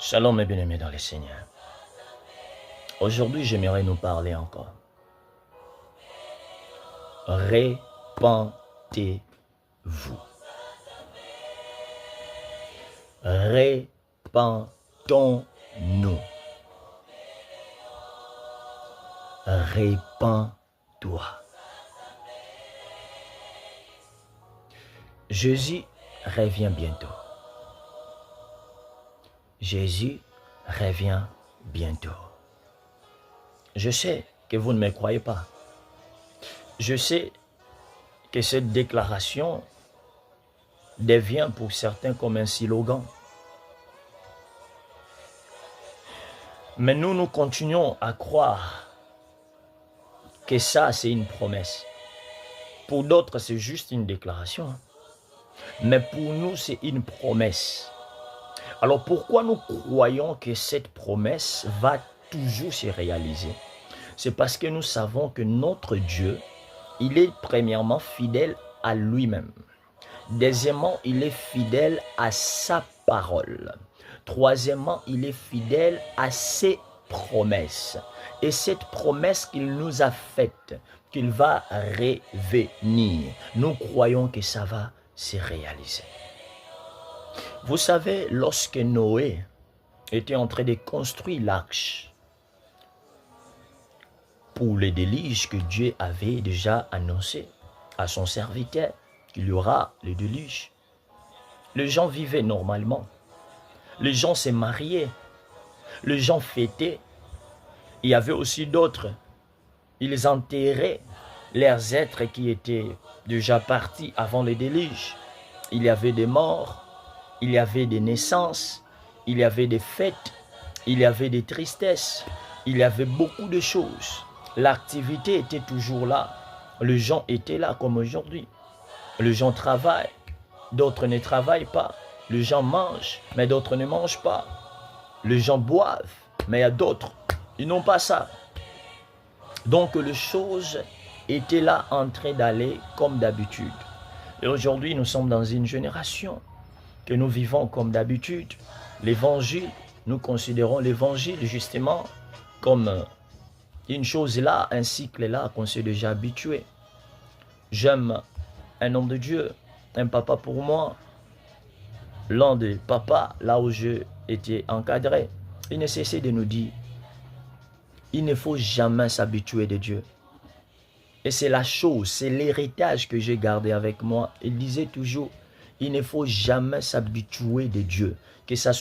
Shalom mes bien-aimés dans le Seigneur. Aujourd'hui, j'aimerais nous parler encore. Repentez-vous. Repentons-nous. Repens-toi. Jésus revient bientôt. Jésus revient bientôt. Je sais que vous ne me croyez pas. Je sais que cette déclaration devient pour certains comme un slogan. Mais nous continuons à croire que ça, c'est une promesse. Pour d'autres, c'est juste une déclaration. Mais pour nous, c'est une promesse. Alors pourquoi nous croyons que cette promesse va toujours se réaliser? C'est parce que nous savons que notre Dieu, il est premièrement fidèle à lui-même. Deuxièmement, il est fidèle à sa parole. Troisièmement, il est fidèle à ses promesses. Et cette promesse qu'il nous a faite, qu'il va revenir, nous croyons que ça va se réaliser. Vous savez, lorsque Noé était en train de construire l'arche pour le déluge que Dieu avait déjà annoncé à son serviteur, qu'il y aura le déluge, les gens vivaient normalement, les gens se mariaient, les gens fêtaient. Il y avait aussi d'autres, ils enterraient leurs êtres qui étaient déjà partis avant le déluge. Il y avait des morts, il y avait des naissances, il y avait des fêtes, il y avait des tristesses, il y avait beaucoup de choses. L'activité était toujours là. Les gens étaient là comme aujourd'hui. Les gens travaillent, d'autres ne travaillent pas. Les gens mangent, mais d'autres ne mangent pas. Les gens boivent, mais il y a d'autres, ils n'ont pas ça. Donc les choses étaient là en train d'aller comme d'habitude. Et aujourd'hui, nous sommes dans une génération que nous vivons comme d'habitude. L'évangile, nous considérons l'évangile justement comme une chose là, un cycle là qu'on s'est déjà habitué. J'aime un homme de Dieu, un papa pour moi, l'un des papas là où je étais encadré. Il ne cessait de nous dire, il ne faut jamais s'habituer de Dieu. Et c'est la chose, c'est l'héritage que j'ai gardé avec moi. Il disait toujours, il ne faut jamais s'habituer de Dieu, que ça soit